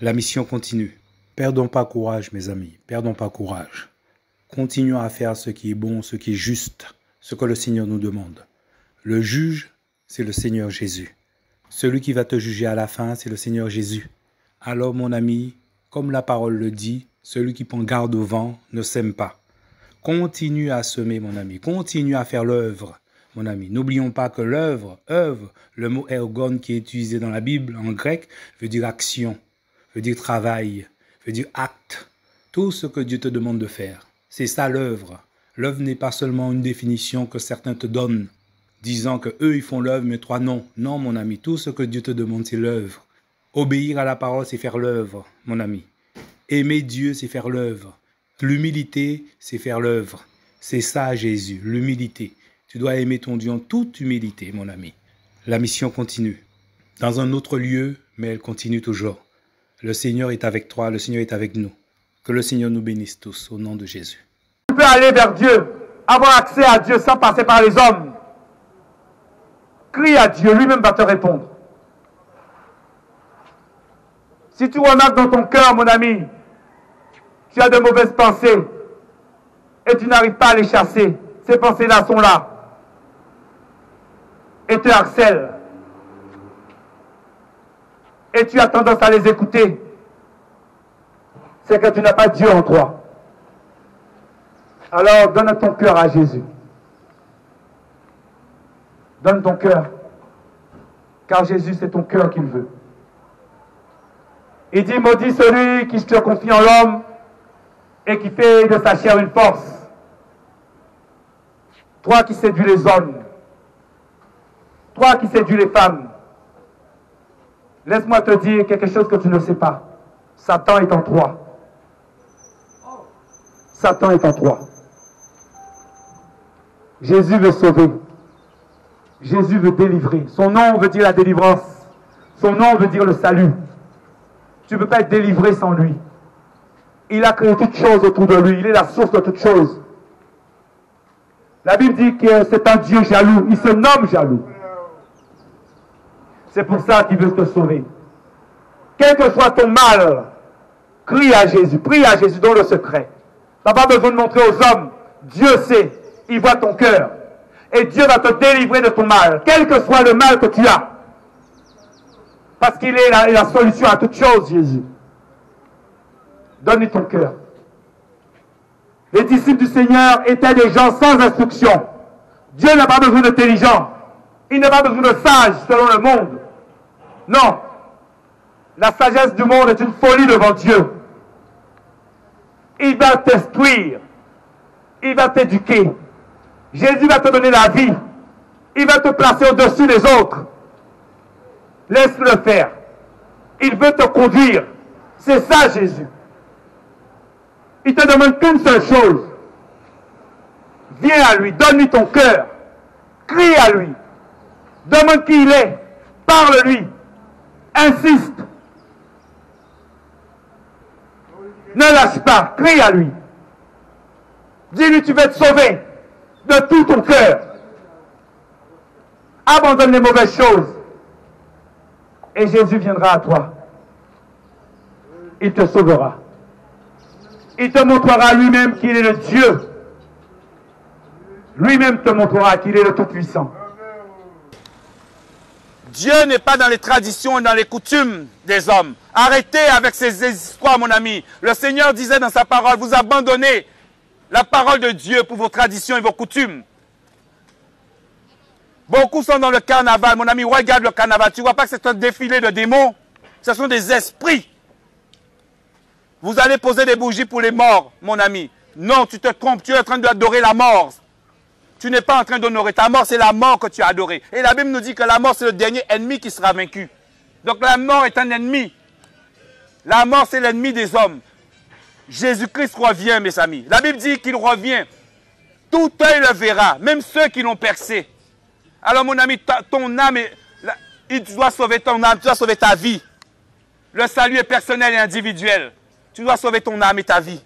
La mission continue. Perdons pas courage, mes amis. Perdons pas courage. Continuons à faire ce qui est bon, ce qui est juste, ce que le Seigneur nous demande. Le juge, c'est le Seigneur Jésus. Celui qui va te juger à la fin, c'est le Seigneur Jésus. Alors, mon ami, comme la parole le dit, celui qui prend garde au vent ne sème pas. Continue à semer, mon ami. Continue à faire l'œuvre, mon ami. N'oublions pas que l'œuvre, le mot ergon qui est utilisé dans la Bible en grec, veut dire action, veut dire travail, veut dire acte. Tout ce que Dieu te demande de faire. C'est ça l'œuvre. L'œuvre n'est pas seulement une définition que certains te donnent, disant que eux ils font l'œuvre, mais toi non. Non, mon ami, tout ce que Dieu te demande, c'est l'œuvre. Obéir à la parole, c'est faire l'œuvre, mon ami. Aimer Dieu, c'est faire l'œuvre. L'humilité, c'est faire l'œuvre. C'est ça, Jésus, l'humilité. Tu dois aimer ton Dieu en toute humilité, mon ami. La mission continue. Dans un autre lieu, mais elle continue toujours. Le Seigneur est avec toi, le Seigneur est avec nous. Que le Seigneur nous bénisse tous, au nom de Jésus. Tu peux aller vers Dieu, avoir accès à Dieu sans passer par les hommes. Crie à Dieu, lui-même va te répondre. Si tu remarques dans ton cœur, mon ami, tu as de mauvaises pensées et tu n'arrives pas à les chasser, ces pensées-là sont là et te harcèlent. Et tu as tendance à les écouter. C'est que tu n'as pas Dieu en toi. Alors donne ton cœur à Jésus. Donne ton cœur. Car Jésus, c'est ton cœur qu'il veut. Il dit, maudit celui qui se confie en l'homme et qui fait de sa chair une force. Toi qui séduis les hommes. Toi qui séduis les femmes. Laisse-moi te dire quelque chose que tu ne sais pas. Satan est en toi. Satan est en toi. Jésus veut sauver. Jésus veut délivrer. Son nom veut dire la délivrance. Son nom veut dire le salut. Tu ne peux pas être délivré sans lui. Il a créé toutes choses autour de lui. Il est la source de toutes choses. La Bible dit que c'est un Dieu jaloux. Il se nomme jaloux. C'est pour ça qu'il veut te sauver. Quel que soit ton mal, crie à Jésus. Prie à Jésus dans le secret. Tu n'as pas besoin de montrer aux hommes. Dieu sait. Il voit ton cœur. Et Dieu va te délivrer de ton mal. Quel que soit le mal que tu as. Parce qu'il est la solution à toute chose, Jésus. Donne-lui ton cœur. Les disciples du Seigneur étaient des gens sans instruction. Dieu n'a pas besoin d'intelligents. Il n'a pas besoin de sages selon le monde. Non. La sagesse du monde est une folie devant Dieu. Il va t'instruire. Il va t'éduquer. Jésus va te donner la vie. Il va te placer au-dessus des autres. Laisse-le faire. Il veut te conduire. C'est ça, Jésus. Il te demande qu'une seule chose. Viens à lui, donne-lui ton cœur. Crie à lui. Demande qui il est. Parle-lui. Insiste. Ne lâche pas. Crie à lui. Dis-lui, tu vas être sauvé de tout ton cœur. Abandonne les mauvaises choses. Et Jésus viendra à toi. Il te sauvera. Il te montrera lui-même qu'il est le Dieu. Lui-même te montrera qu'il est le Tout-Puissant. Dieu n'est pas dans les traditions et dans les coutumes des hommes. Arrêtez avec ces histoires, mon ami. Le Seigneur disait dans sa parole, vous abandonnez la parole de Dieu pour vos traditions et vos coutumes. Beaucoup sont dans le carnaval. Mon ami, regarde le carnaval. Tu ne vois pas que c'est un défilé de démons? Ce sont des esprits. Vous allez poser des bougies pour les morts, mon ami. Non, tu te trompes. Tu es en train d'adorer la mort. Tu n'es pas en train d'honorer ta mort. C'est la mort que tu as adorée. Et la Bible nous dit que la mort, c'est le dernier ennemi qui sera vaincu. Donc la mort est un ennemi. La mort, c'est l'ennemi des hommes. Jésus-Christ revient, mes amis. La Bible dit qu'il revient. Tout œil le verra, même ceux qui l'ont percé. Alors mon ami, ton âme, tu dois sauver ton âme, tu dois sauver ta vie. Le salut est personnel et individuel. Tu dois sauver ton âme et ta vie.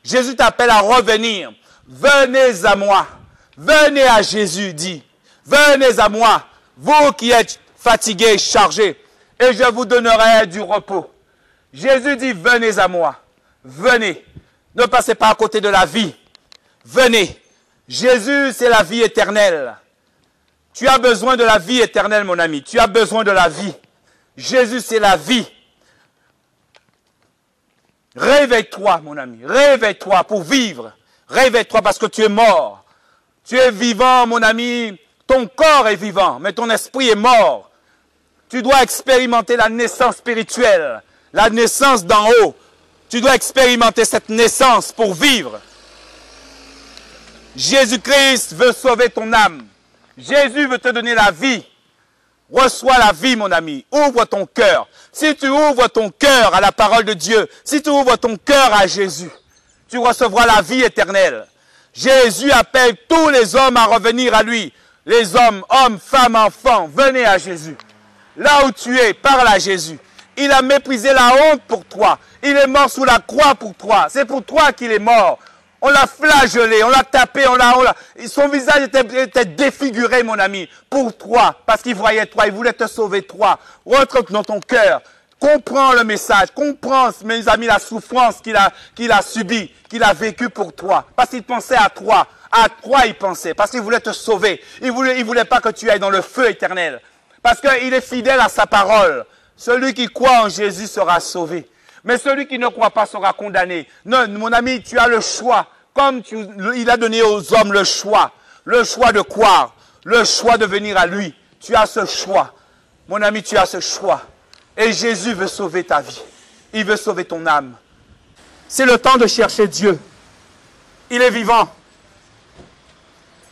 Jésus t'appelle à revenir. Venez à moi. Venez à Jésus, dit. Venez à moi, vous qui êtes fatigués et chargés, et je vous donnerai du repos. Jésus dit, venez à moi. Venez. Ne passez pas à côté de la vie. Venez. Jésus, c'est la vie éternelle. Tu as besoin de la vie éternelle, mon ami. Tu as besoin de la vie. Jésus, c'est la vie. Réveille-toi, mon ami. Réveille-toi pour vivre. Réveille-toi parce que tu es mort. Tu es vivant, mon ami. Ton corps est vivant, mais ton esprit est mort. Tu dois expérimenter la naissance spirituelle, la naissance d'en haut. Tu dois expérimenter cette naissance pour vivre. Jésus-Christ veut sauver ton âme. Jésus veut te donner la vie. Reçois la vie, mon ami. Ouvre ton cœur. Si tu ouvres ton cœur à la parole de Dieu, si tu ouvres ton cœur à Jésus, tu recevras la vie éternelle. Jésus appelle tous les hommes à revenir à lui. Les hommes, femmes, enfants, venez à Jésus. Là où tu es, parle à Jésus. Il a méprisé la honte pour toi. Il est mort sous la croix pour toi. C'est pour toi qu'il est mort. On l'a flagellé, on l'a tapé, son visage était défiguré, mon ami, pour toi, parce qu'il voyait toi, il voulait te sauver toi. Rentre dans ton cœur, comprends le message, comprends, mes amis, la souffrance qu'il a subie, qu'il a vécue pour toi, parce qu'il pensait à toi il pensait, parce qu'il voulait te sauver. Il voulait pas que tu ailles dans le feu éternel, parce qu'il est fidèle à sa parole. Celui qui croit en Jésus sera sauvé. Mais celui qui ne croit pas sera condamné. Non, mon ami, tu as le choix. Comme il a donné aux hommes le choix. Le choix de croire. Le choix de venir à lui. Tu as ce choix. Mon ami, tu as ce choix. Et Jésus veut sauver ta vie. Il veut sauver ton âme. C'est le temps de chercher Dieu. Il est vivant.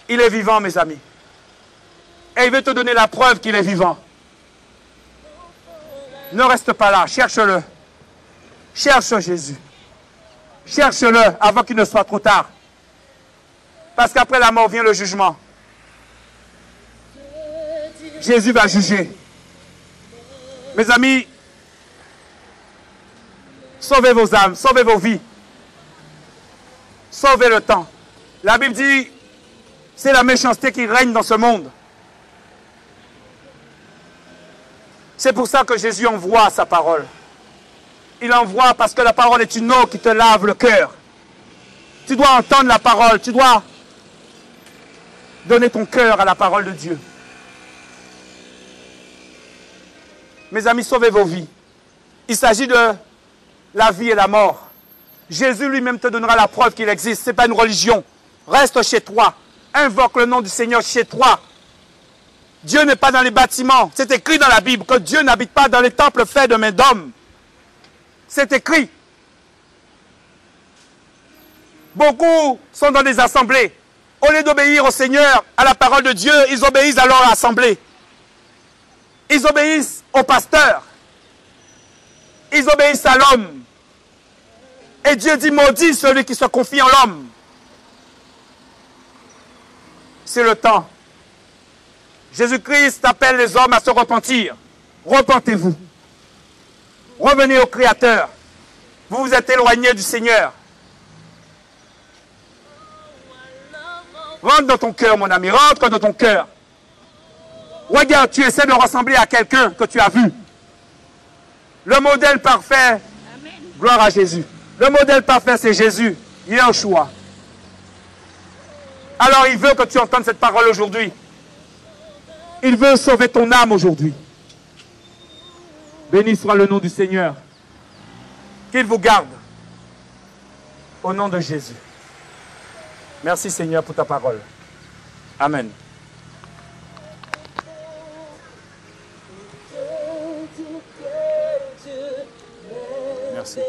Il est vivant, mes amis. Et il veut te donner la preuve qu'il est vivant. Ne reste pas là. Cherche-le. Cherche Jésus. Cherche-le avant qu'il ne soit trop tard. Parce qu'après la mort vient le jugement. Jésus va juger. Mes amis, sauvez vos âmes, sauvez vos vies. Sauvez le temps. La Bible dit, c'est la méchanceté qui règne dans ce monde. C'est pour ça que Jésus envoie sa parole. Il envoie parce que la parole est une eau qui te lave le cœur. Tu dois entendre la parole. Tu dois donner ton cœur à la parole de Dieu. Mes amis, sauvez vos vies. Il s'agit de la vie et la mort. Jésus lui-même te donnera la preuve qu'il existe. Ce n'est pas une religion. Reste chez toi. Invoque le nom du Seigneur chez toi. Dieu n'est pas dans les bâtiments. C'est écrit dans la Bible que Dieu n'habite pas dans les temples faits de mains d'hommes. C'est écrit. Beaucoup sont dans des assemblées. Au lieu d'obéir au Seigneur, à la parole de Dieu, ils obéissent à leur assemblée. Ils obéissent au pasteur. Ils obéissent à l'homme. Et Dieu dit, maudit celui qui se confie en l'homme. C'est le temps. Jésus-Christ appelle les hommes à se repentir. Repentez-vous. Revenez au Créateur. Vous vous êtes éloigné du Seigneur. Rentre dans ton cœur, mon ami. Rentre dans ton cœur. Regarde, tu essaies de ressembler à quelqu'un que tu as vu. Le modèle parfait, gloire à Jésus. Le modèle parfait, c'est Jésus. Yeshua. Alors il veut que tu entendes cette parole aujourd'hui. Il veut sauver ton âme aujourd'hui. Béni soit le nom du Seigneur. Qu'il vous garde. Au nom de Jésus. Merci Seigneur pour ta parole. Amen. Merci.